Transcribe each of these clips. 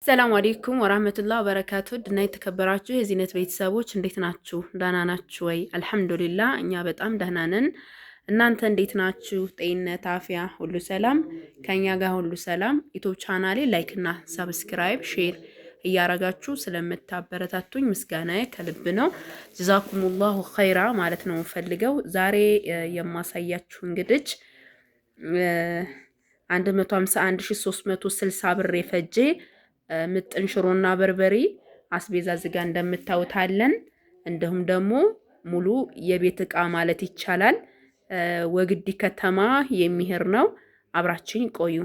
ሰላም አለይኩም ወራህመቱላሂ ወበረካቱ ድና የተከበራችሁ የዚህነት ቤተሰቦች እንዴት ናችሁ? ደህና ናችሁ ወይ? አልሐምዱሊላህ እኛ በጣም ደህና ነን። እናንተ እንዴት ናችሁ? ጤንነት፣ አፍያ ሁሉ ሰላም? ከኛ ጋር ሁሉ ሰላም። ዩቲዩብ ቻናሌ ላይክ እና ሰብስክራይብ ሼር እያረጋችሁ ስለምታበረታቱኝ ምስጋናዬ ከልብ ነው። ጀዛኩሙላሁ ኸይራ ማለት ነው ፈልገው ዛሬ የማሳያችሁ እንግዲህ 151360 ብር የፈጀ ምጥን ሽሮና በርበሬ አስቤዛ ዝጋ እንደምታውታለን። እንዲሁም ደግሞ ሙሉ የቤት እቃ ማለት ይቻላል ወግዲ ከተማ የሚሄር ነው። አብራችኝ ቆዩ።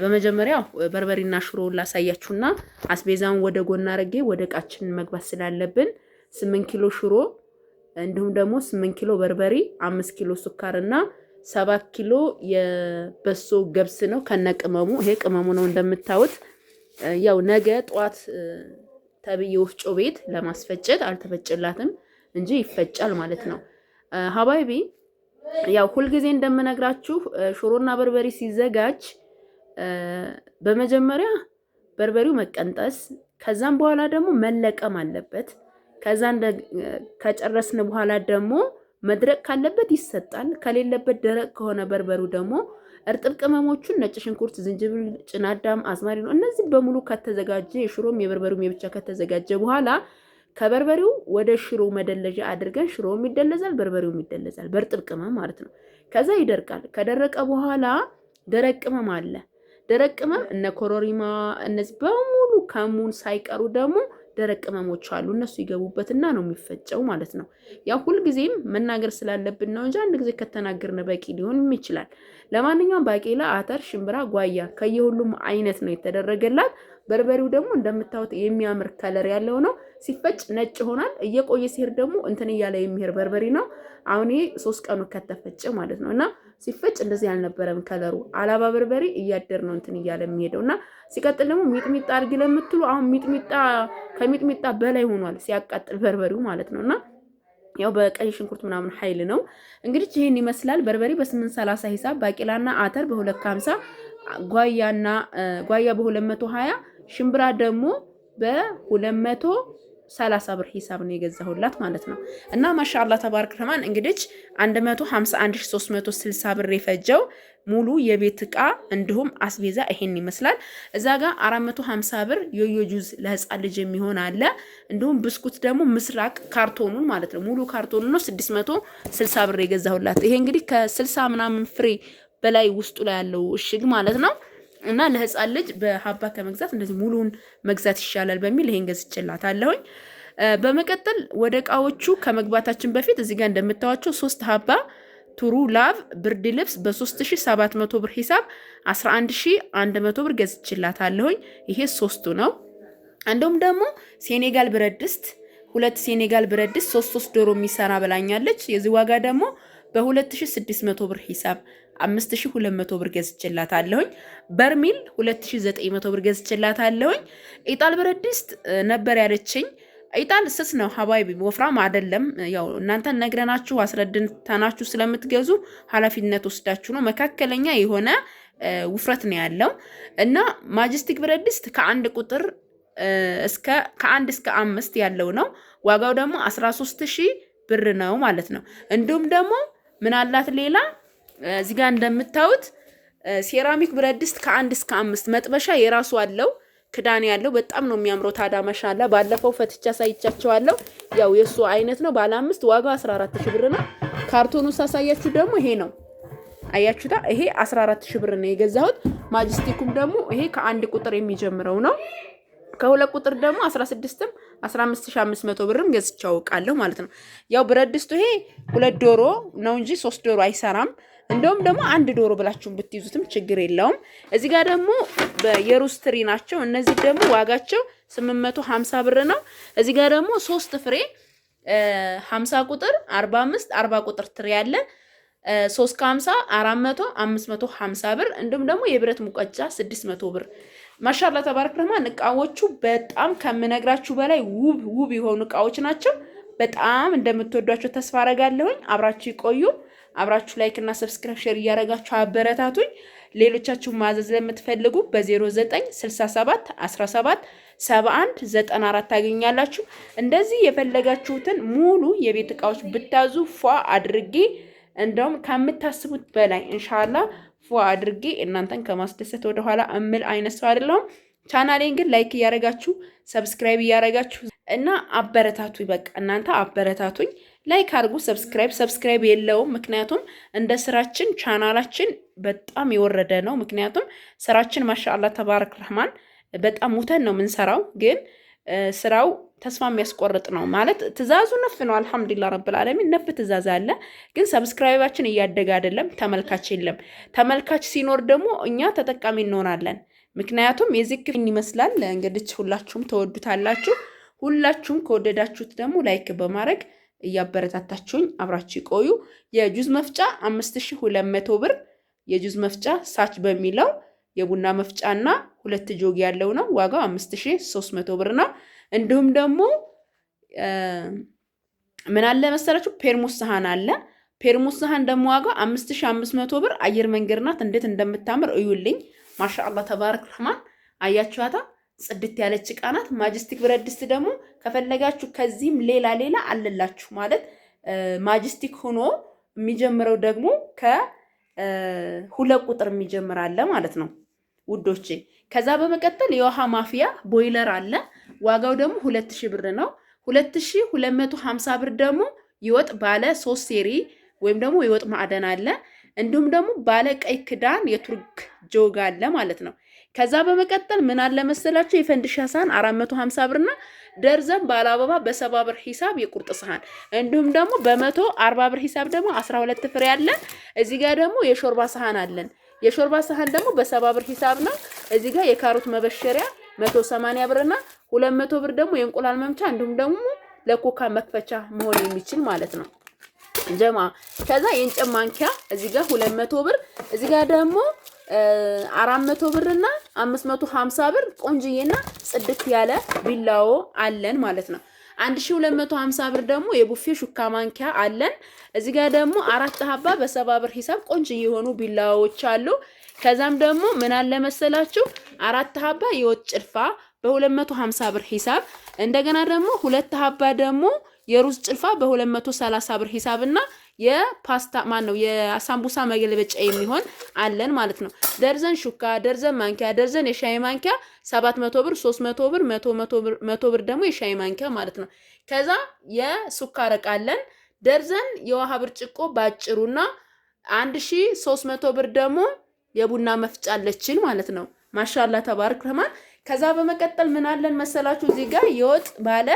በመጀመሪያው በርበሬና ሽሮውን ላሳያችሁና አስቤዛውን ወደ ጎና አርጌ ወደ እቃችን መግባት ስላለብን 8 ኪሎ ሽሮ እንዲሁም ደግሞ 8 ኪሎ በርበሬ 5 ኪሎ ሱካርና 7 ኪሎ የበሶ ገብስ ነው ከነቅመሙ። ይሄ ቅመሙ ነው እንደምታዩት። ያው ነገ ጧት ተብዬ ወፍጮ ቤት ለማስፈጨት አልተፈጨላትም እንጂ ይፈጫል ማለት ነው። ሀባይቢ ያው ሁልጊዜ እንደምነግራችሁ ሽሮና በርበሬ ሲዘጋጅ በመጀመሪያ በርበሬው መቀንጠስ ከዛም በኋላ ደግሞ መለቀም አለበት። ከዛ ከጨረስን በኋላ ደግሞ መድረቅ ካለበት ይሰጣል። ከሌለበት ደረቅ ከሆነ በርበሬው ደግሞ እርጥብ ቅመሞቹን ነጭ ሽንኩርት፣ ዝንጅብል፣ ጭናዳም፣ አዝማሪ ነው እነዚህ በሙሉ ከተዘጋጀ የሽሮም የበርበሬውም የብቻ ከተዘጋጀ በኋላ ከበርበሬው ወደ ሽሮ መደለጃ አድርገን ሽሮም ይደለዛል፣ በርበሬውም ይደለዛል በእርጥብ ቅመም ማለት ነው። ከዛ ይደርቃል። ከደረቀ በኋላ ደረቅ ቅመም አለ። ደረቅ ቅመም እነ ኮሮሪማ እነዚህ በሙሉ ከሙን ሳይቀሩ ደግሞ ደረቅ ቅመሞች አሉ። እነሱ ይገቡበትና ነው የሚፈጨው ማለት ነው። ያው ሁልጊዜም መናገር ስላለብን ነው እንጂ አንድ ጊዜ ከተናገርን በቂ ሊሆንም ይችላል። ለማንኛውም ባቄላ፣ አተር፣ ሽምብራ፣ ጓያ ከየሁሉም አይነት ነው የተደረገላት። በርበሬው ደግሞ እንደምታዩት የሚያምር ከለር ያለው ነው። ሲፈጭ ነጭ ይሆናል። እየቆየ ሲሄድ ደግሞ እንትን እያለ የሚሄድ በርበሬ ነው። አሁን ይሄ 3 ቀኑ ከተፈጨ ማለት ነውና ሲፈጭ እንደዚህ ያልነበረም ከለሩ አላባ በርበሬ እያደር ነው እንትን እያለ የሚሄደውና ሲቀጥል ደግሞ ሚጥሚጣ አርግ ለምትሉ አሁን ሚጥሚጣ ከሚጥሚጣ በላይ ሆኗል ሲያቃጥል በርበሬው ማለት ነውና ያው በቀይ ሽንኩርት ምናምን ኃይል ነው። እንግዲህ ይሄን ይመስላል። በርበሬ በ830 ሂሳብ፣ ባቄላና አተር በ250፣ ጓያ በ220፣ ሽምብራ ደግሞ በ230 ብር ሂሳብ ነው የገዛሁላት ማለት ነው። እና ማሻአላህ ተባረክ ረህማን እንግዲህ 151360 ብር የፈጀው ሙሉ የቤት እቃ እንዲሁም አስቤዛ ይሄን ይመስላል። እዛ ጋር 450 ብር ዮዮ ጁዝ ለህፃን ልጅ የሚሆን አለ። እንዲሁም ብስኩት ደግሞ ምስራቅ ካርቶኑን ማለት ነው ሙሉ ካርቶኑን ነው 660 ብር የገዛሁላት። ይሄ እንግዲህ ከ60 ምናምን ፍሬ በላይ ውስጡ ላይ ያለው እሽግ ማለት ነው። እና ለህፃን ልጅ በሀባ ከመግዛት እንደዚህ ሙሉን መግዛት ይሻላል በሚል ይሄን ገዝቼላታለሁኝ። በመቀጠል ወደ እቃዎቹ ከመግባታችን በፊት እዚህ ጋር እንደምታዋቸው 3 ሀባ ቱሩ ላቭ ብርድ ልብስ በ3700 ብር ሂሳብ 11100 ብር ገዝቼላታለሁኝ። ይሄ 3ቱ ነው። እንዲሁም ደግሞ ሴኔጋል ብረት ድስት 2 ሴኔጋል ብረት ድስት 3 ዶሮ የሚሰራ ብላኛለች። የዚህ ዋጋ ደግሞ በ2600 ብር ሂሳብ 5200 ብር ገዝቼላታለሁኝ። በርሚል 2900 ብር ገዝቼላታለሁኝ። ኢጣል ብረት ድስት ነበር ያለችኝ። ኢጣል ስስ ነው ሀባይቢ ወፍራም አይደለም። ያው እናንተ ነግረናችሁ አስረድተናችሁ ስለምትገዙ ኃላፊነት ወስዳችሁ ነው። መካከለኛ የሆነ ውፍረት ነው ያለው እና ማጀስቲክ ብረት ድስት ከ1 ቁጥር ከ1 እስከ 5 ያለው ነው። ዋጋው ደግሞ 13000 ብር ነው ማለት ነው። እንዲሁም ደግሞ ምን አላት ሌላ እዚህ ጋር እንደምታዩት ሴራሚክ ብረት ድስት ከ1 እስከ 5 መጥበሻ የራሱ አለው ክዳን ያለው በጣም ነው የሚያምረው። ታዳ ማሻአላ ባለፈው ፈትቻ ሳይቻቸዋለሁ። ያው የሱ አይነት ነው ባለ 5 ዋጋው 14000 ብር ነው። ካርቶኑ ሳሳያችሁ ደግሞ ይሄ ነው። አያችሁታ ይሄ 14000 ብር ነው የገዛሁት። ማጀስቲኩም ደግሞ ይሄ ከ1 ቁጥር የሚጀምረው ነው። ከ2 ቁጥር ደግሞ 16ም 15500 ብርም ገዝቻው ቃለሁ ማለት ነው። ያው ብረት ድስቱ ይሄ 2 ዶሮ ነው እንጂ 3 ዶሮ አይሰራም። እንደውም ደግሞ 1 ዶሮ ብላችሁ ብትይዙትም ችግር የለውም። እዚህ ጋር ደግሞ የሩዝ ትሪ ናቸው። እነዚህ ደግሞ ዋጋቸው 850 ብር ነው። እዚህ ጋር ደግሞ 3 ፍሬ 50 ቁጥር 45 40 ቁጥር ትሪ ያለ 350 400 550 ብር። እንዲሁም ደግሞ የብረት ሙቀጫ 600 ብር። ማሻአላ ተባረክ ረህማን እቃዎቹ በጣም ከምነግራችሁ በላይ ውብ የሆኑ እቃዎች ናቸው። በጣም እንደምትወዷቸው ተስፋ አረጋለሁኝ። አብራችሁ ይቆዩ። አብራችሁ ላይክ እና ሰብስክራይብ ሼር እያረጋችሁ አበረታቱኝ። ሌሎቻችሁ ማዘዝ ለምትፈልጉ በ0967 17 71 94 ታገኛላችሁ። እንደዚህ የፈለጋችሁትን ሙሉ የቤት እቃዎች ብታዙ ፏ አድርጌ እንደውም ከምታስቡት በላይ ኢንሻአላህ ፏ አድርጌ እናንተን ከማስደሰት ወደ ኋላ እምል አይነት ሰው አይደለሁም። ቻናሌን ግን ላይክ እያረጋችሁ ሰብስክራይብ እያረጋችሁ እና አበረታቱ። በቃ እናንተ አበረታቱኝ። ላይክ አድርጉ። ሰብስክራይብ የለውም፣ ምክንያቱም እንደ ስራችን ቻናላችን በጣም የወረደ ነው። ምክንያቱም ስራችን ማሻአላህ ተባረክ ረህማን በጣም ሙተን ነው የምንሰራው፣ ግን ስራው ተስፋ የሚያስቆርጥ ነው ማለት ትእዛዙ ነፍ ነው። አልሐምዱሊላህ ረብል ዓለሚን ነፍ ትእዛዝ አለ፣ ግን ሰብስክራይባችን እያደገ አይደለም። ተመልካች የለም። ተመልካች ሲኖር ደግሞ እኛ ተጠቃሚ እንሆናለን። ምክንያቱም የዚክር ይመስላል እንግዲህ ሁላችሁም ተወዱታላችሁ። ሁላችሁም ከወደዳችሁት ደግሞ ላይክ በማድረግ እያበረታታችሁኝ አብራችሁ ይቆዩ። የጁዝ መፍጫ 5200 ብር የጁዝ መፍጫ ሳች በሚለው የቡና መፍጫና 2 ጆግ ያለው ነው። ዋጋው 5300 ብር ነው። እንዲሁም ደግሞ ምን አለ መሰላችሁ ፔርሙስ ሰሃን አለ። ፔርሙስ ሰሃን ደግሞ ዋጋው 5500 ብር። አየር መንገድ ናት። እንዴት እንደምታምር እዩልኝ። ማሻአላህ ተባረክ ረህማን አያችኋታ። ጽድት ያለች ዕቃ ናት። ማጅስቲክ ብረት ድስት ደግሞ ከፈለጋችሁ ከዚህም ሌላ አለላችሁ ማለት ማጅስቲክ ሆኖ የሚጀምረው ደግሞ ከ2 ቁጥር የሚጀምር አለ ማለት ነው ውዶቼ። ከዛ በመቀጠል የውሃ ማፍያ ቦይለር አለ። ዋጋው ደግሞ 2000 ብር ነው። 2250 ብር ደግሞ ይወጥ ባለ 3 ሴሪ ወይም ደግሞ የወጥ ማዕደን አለ። እንዲሁም ደግሞ ባለ ቀይ ክዳን የቱርክ ጆግ አለ ማለት ነው። ከዛ በመቀጠል ምን አለ መሰላችሁ የፈንዲሻ ሳህን 450 ብርና ደርዘን ባለ አበባ በ70 ብር ሂሳብ የቁርጥ ሳህን እንዲሁም ደግሞ በ140 ብር ሂሳብ ደግሞ 12 ፍሬ አለ። እዚህ ጋር ደግሞ የሾርባ ሳህን አለን። የሾርባ ሳህን ደግሞ በ70 ብር ሂሳብ ነው። እዚህ ጋር የካሮት መበሸሪያ 180 ብርና 200 ብር ደግሞ የእንቁላል መምቻ እንዲሁም ደግሞ ለኮካ መክፈቻ መሆን የሚችል ማለት ነው ጀማ። ከዛ የእንጨት ማንኪያ እዚህ ጋር 200 ብር እዚህ ጋር ደግሞ 400 ብርና 550 ብር ቆንጅዬና ጽድት ያለ ቢላዎ አለን ማለት ነው። 1250 ብር ደግሞ የቡፌ ሹካ ማንኪያ አለን። እዚህ ጋር ደግሞ 4 ሀባ በ70 ብር ሂሳብ ቆንጅዬ የሆኑ ቢላዎች አሉ። ከዛም ደግሞ ምን አለ መሰላችሁ 4 ሀባ የወጥ ጭልፋ በ250 ብር ሂሳብ እንደገና ደግሞ 2 ሀባ ደግሞ የሩዝ ጭልፋ በ230 ብር ሂሳብና የፓስታ ነው የሳምቡሳ መገልበጫ የሚሆን አለን ማለት ነው። ደርዘን ሹካ፣ ደርዘን ማንኪያ፣ ደርዘን የሻይ ማንኪያ 700 ብር፣ 300 ብር፣ 100 ብር ደግሞ የሻይ ማንኪያ ማለት ነው። ከዛ የሱካር ዕቃ አለን። ደርዘን የውሃ ብርጭቆ ባጭሩና 1300 ብር ደግሞ የቡና መፍጫ አለችን ማለት ነው። ማሻአላ ተባረክ ረህማን። ከዛ በመቀጠል ምን አለን መሰላችሁ እዚህ ጋር የወጥ ባለ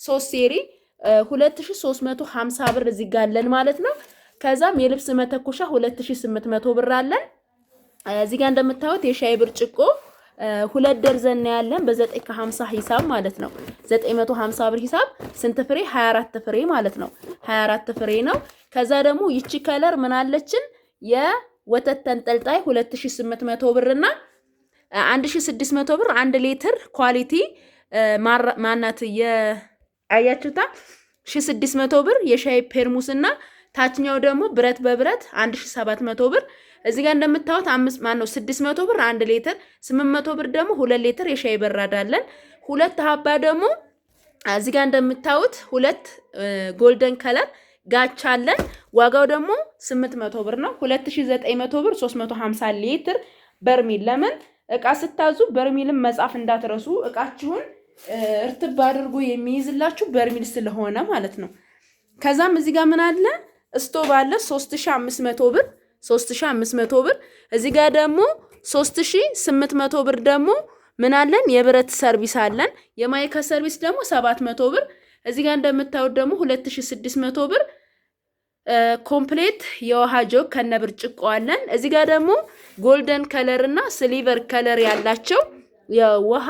3 ሴሪ 2350 ብር እዚህ ጋር አለን ማለት ነው። ከዛም የልብስ መተኮሻ 2800 ብር አለን። እዚህ ጋር እንደምታዩት የሻይ ብርጭቆ 2 ደርዘን ያለን በ9 ከ50 ሂሳብ ማለት ነው። 950 ብር ሂሳብ ስንት ፍሬ? 24 ፍሬ ማለት ነው። 24 ፍሬ ነው። ከዛ ደግሞ ይቺ ከለር ምን አለችን የወተት ተንጠልጣይ 2800 ብርና 1600 ብር 1 ሊትር ኳሊቲ ማናት አያችሁታ 1600 ብር የሻይ ፔርሙስና ታችኛው ደግሞ ብረት በብረት 1700 ብር። እዚህ ጋር እንደምታዩት 600 ብር 1 ሊትር 800 ብር ደግሞ 2 ሊትር የሻይ በራድ አለን። 2 ሀባ ደግሞ እዚህ ጋር እንደምታዩት 2 ጎልደን ከለር ጋቻ አለን። ዋጋው ደግሞ 800 ብር ነው። 2900 ብር 350 ሊትር በርሚል። ለምን እቃ ስታዙ በርሚልን መጻፍ እንዳትረሱ እቃችሁን እርጥብ አድርጎ የሚይዝላችሁ በርሚል ስለሆነ ማለት ነው። ከዛም እዚህ ጋር ምን አለ ስቶቭ አለ 3500 ብር 3500 ብር። እዚህ ጋር ደግሞ 3800 ብር ደግሞ ምን አለን የብረት ሰርቪስ አለን። የማይካ ሰርቪስ ደግሞ 700 ብር። እዚህ ጋር እንደምታዩት ደግሞ 2600 ብር ኮምፕሌት የውሃ ጆግ ከነብርጭቆ አለን። እዚህ ጋር ደግሞ ጎልደን ከለር እና ሲልቨር ከለር ያላቸው የውሃ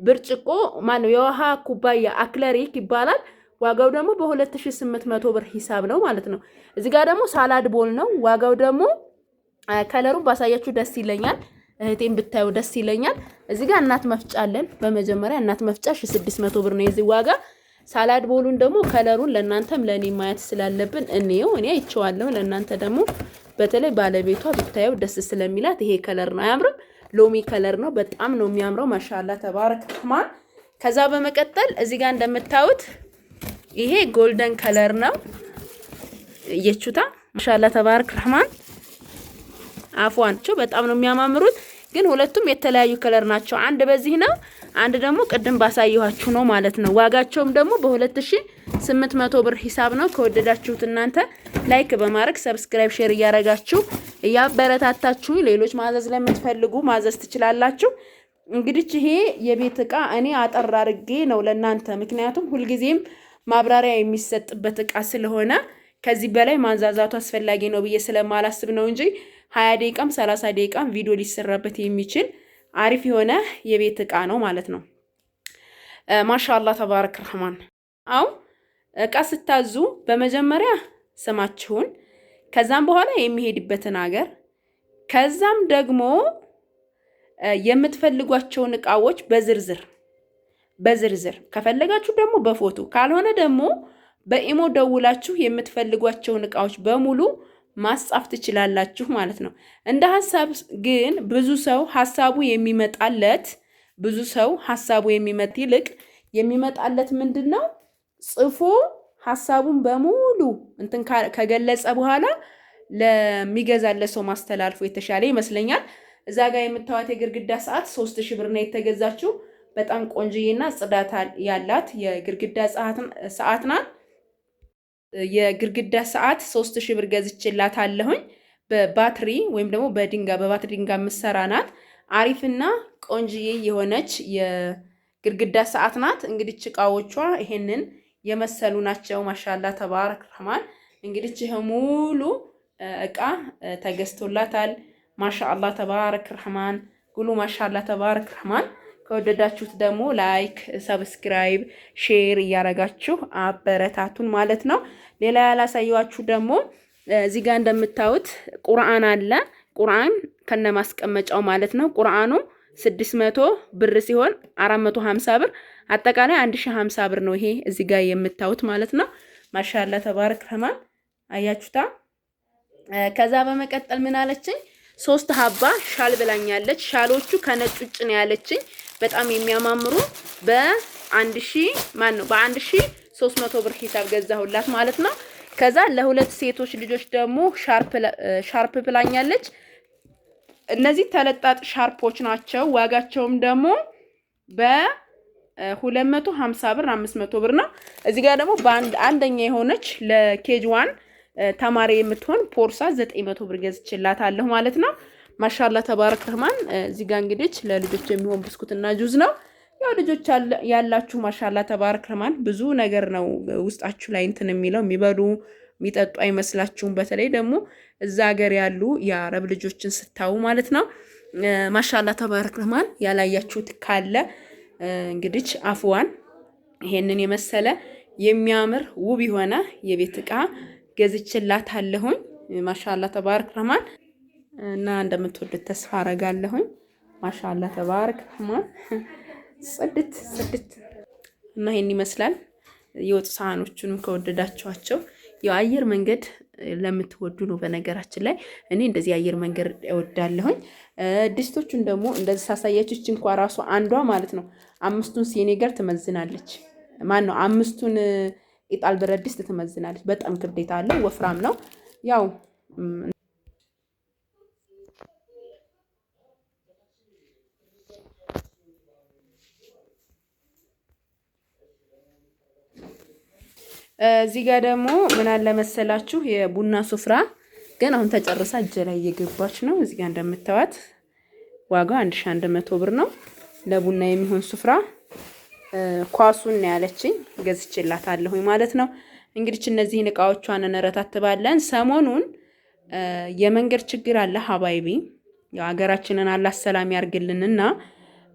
ብርጭቆ ማነው የውሃ ኩባያ አክለሪክ ይባላል። ዋጋው ደግሞ በ2800 ብር ሂሳብ ነው ማለት ነው። እዚህ ጋር ደግሞ ሳላድ ቦል ነው። ዋጋው ደግሞ ከለሩን ባሳያችሁ ደስ ይለኛል። እህቴን ብታዩ ደስ ይለኛል። እዚህ ጋር እናት መፍጫ አለን። በመጀመሪያ እናት መፍጫ 600 ብር ነው የዚህ ዋጋ። ሳላድ ቦሉን ደግሞ ከለሩን ለእናንተም ለእኔ ማየት ስላለብን እኔ አይቼዋለሁ። ለእናንተ ደግሞ በተለይ ባለቤቷ ብታየው ደስ ስለሚላት ይሄ ከለር ነው። አያምርም? ሎሚ ከለር ነው። በጣም ነው የሚያምረው። ማሻአላ ተባረክ ረህማን። ከዛ በመቀጠል እዚህ ጋር እንደምታዩት ይሄ ጎልደን ከለር ነው። እየቹታ ማሻአላ ተባረክ ረህማን። አፏንቸው በጣም ነው የሚያማምሩት። ግን ሁለቱም የተለያዩ ከለር ናቸው። አንድ በዚህ ነው፣ አንድ ደግሞ ቅድም ባሳየኋችሁ ነው ማለት ነው። ዋጋቸውም ደግሞ በ2800 ብር ሂሳብ ነው። ከወደዳችሁት እናንተ ላይክ በማድረግ ሰብስክራይብ፣ ሼር እያረጋችሁ እያበረታታችሁ ሌሎች ማዘዝ ለምትፈልጉ ማዘዝ ትችላላችሁ። እንግዲህ ይሄ የቤት እቃ እኔ አጠር አድርጌ ነው ለእናንተ፣ ምክንያቱም ሁልጊዜም ማብራሪያ የሚሰጥበት እቃ ስለሆነ ከዚህ በላይ ማንዛዛቱ አስፈላጊ ነው ብዬ ስለማላስብ ነው እንጂ 20 ደቂቃም 30 ደቂቃም ቪዲዮ ሊሰራበት የሚችል አሪፍ የሆነ የቤት እቃ ነው ማለት ነው። ማሻአላህ ተባረክ ረህማን። አው እቃ ስታዙ በመጀመሪያ ስማችሁን፣ ከዛም በኋላ የሚሄድበትን ሀገር፣ ከዛም ደግሞ የምትፈልጓቸውን እቃዎች በዝርዝር ከፈለጋችሁ ደግሞ በፎቶ ካልሆነ ደግሞ በኢሞ ደውላችሁ የምትፈልጓቸውን እቃዎች በሙሉ ማጻፍ ትችላላችሁ ማለት ነው። እንደ ሐሳብ ግን ብዙ ሰው ሐሳቡ የሚመጣ ይልቅ የሚመጣለት ምንድነው ጽፎ ሐሳቡን በሙሉ እንትን ከገለጸ በኋላ ለሚገዛለት ሰው ማስተላልፎ የተሻለ ይመስለኛል። እዛ ጋር የምታዩት የግርግዳ ሰዓት 3000 ብር ነው የተገዛችው። በጣም ቆንጆዬና ጽዳት ያላት የግርግዳ ሰዓት ናት። የግርግዳ ሰዓት 3000 ብር ገዝቼላታለሁኝ። በባትሪ ወይም ደግሞ በባትሪ ድንጋይ የምትሰራ ናት። አሪፍና ቆንጆዬ የሆነች የግርግዳ ሰዓት ናት። እንግዲህ እቃዎቿ ይሄንን የመሰሉ ናቸው። ማሻአላ ተባረክ ረህማን። እንግዲህ ይሄ ሙሉ እቃ ተገዝቶላታል። ማሻአላ ተባረክ ረህማን። ጉሉ ማሻአላ ተባረክ ረህማን። ከወደዳችሁት ደግሞ ላይክ፣ ሰብስክራይብ፣ ሼር እያረጋችሁ አበረታቱን ማለት ነው። ሌላ ያላሳየዋችሁ ደግሞ እዚህ ጋር እንደምታዩት ቁርአን አለ። ቁርአን ከነማስቀመጫው ማለት ነው። ቁርአኑ 600 ብር ሲሆን 450 ብር አጠቃላይ 1050 ብር ነው። ይሄ እዚህ ጋር የምታዩት ማለት ነው። ማሻአላ ተባረክ ረህማን። አያችሁታ። ከዛ በመቀጠል ምን አለችኝ? 3 ሀባ ሻል ብላኛለች። ሻሎቹ ከነጭ ውጭ ነው ያለችኝ። በጣም የሚያማምሩ በ1300 ብር ሂሳብ ገዛሁላት ማለት ነው። ከዛ ለሁለት ሴቶች ልጆች ደግሞ ሻርፕ ብላኛለች። እነዚህ ተለጣጥ ሻርፖች ናቸው። ዋጋቸውም ደግሞ በ250 ብር 500 ብር ነው። እዚህ ጋር ደግሞ አንደኛ የሆነች ለኬጅ 1 ተማሪ የምትሆን ፖርሳ 900 ብር ገዝቼላታለሁ ማለት ነው። ማሻአላ ተባረክ ረህማን። እዚህ ጋር እንግዲህ ለልጆች የሚሆን ብስኩትና ጁዝ ነው። ያው ልጆች ያላችሁ ማሻአላ ተባረክ ረህማን ብዙ ነገር ነው ውስጣችሁ ላይ እንትን የሚለው የሚበሉ የሚጠጡ አይመስላችሁም። በተለይ ደግሞ እዛ ሀገር ያሉ የአረብ ልጆችን ስታዩ ማለት ነው። ማሻአላ ተባረክ ረህማን። ያላያችሁት ካለ እንግዲህ አፍዋን ይሄንን የመሰለ የሚያምር ውብ የሆነ የቤት እቃ ገዝቼላታለሁኝ። ማሻአላ ተባረክ ረህማን እና እንደምትወዱት ተስፋ አረጋለሁኝ። ማሻአላ ተባረክ ረህማን። ጽድት እና ይሄን ይመስላል። የወጥ ሳህኖቹንም ከወደዳችኋቸው የአየር መንገድ ለምትወዱ ነው። በነገራችን ላይ እኔ እንደዚህ አየር መንገድ እወዳለሁኝ። ድስቶቹን ደግሞ እንደዚህ ሳሳያችሁ እንኳን ራሱ አንዷ ማለት ነው 5ቱን ሴኔጋር ትመዝናለች። ማን ነው 5ቱን ኢጣል ብረት ድስት ትመዝናለች። በጣም ክብደት አለው፣ ወፍራም ነው። ያው እዚህ ጋር ደግሞ ምን አለ መሰላችሁ የቡና ሱፍራ ግን አሁን ተጨርሳ እጄ ላይ እየገባች ነው። እዚህ ጋር እንደምታዩት ዋጋው 1100 ብር ነው። ለቡና የሚሆን ሱፍራ ኳሱን ነው ያለችኝ፣ ገዝቼላታለሁ ማለት ነው። እንግዲህ እነዚህን እቃዎቿን እንረታትባለን። ሰሞኑን የመንገድ ችግር አለ ሀባይቢ፣ ያው ሀገራችንን አላህ ሰላም ያርግልንና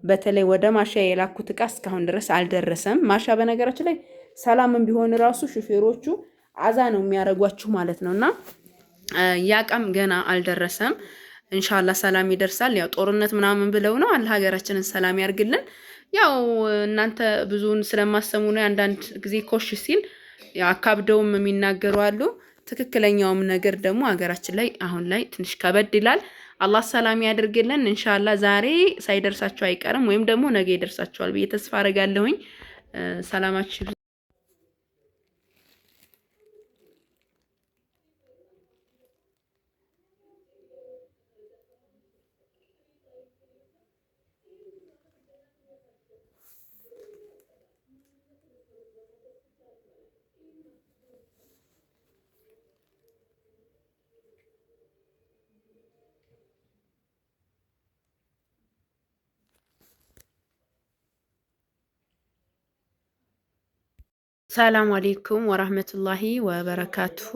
በተለይ ወደ ማሻ የላኩት እቃ እስካሁን ድረስ አልደረሰም። ማሻ በነገራችን ላይ ሰላምን ቢሆን ራሱ ሹፌሮቹ አዛ ነው የሚያረጓችሁ ማለት ነውና ያቃም ገና አልደረሰም። ኢንሻአላህ ሰላም ይደርሳል። ያው ጦርነት ምናምን ብለው ነው። አላህ ሀገራችንን ሰላም ያርግልን። ያው እናንተ ብዙውን ስለማሰሙ ነው አንዳንድ ጊዜ ኮሽ ሲል ያው አካብደውም የሚናገሩ አሉ። ትክክለኛውም ነገር ደግሞ ሀገራችን ላይ አሁን ላይ ትንሽ ከበድ ይላል። አላህ ሰላም ያድርግልን። ኢንሻአላህ ዛሬ ሳይደርሳቸው አይቀርም ወይም ደግሞ ነገ ይደርሳቸዋል ብዬ ተስፋ አደርጋለሁኝ። ሰላማችሁ ሰላም አሌይኩም ወራህመቱላሂ ወበረካቱሁ።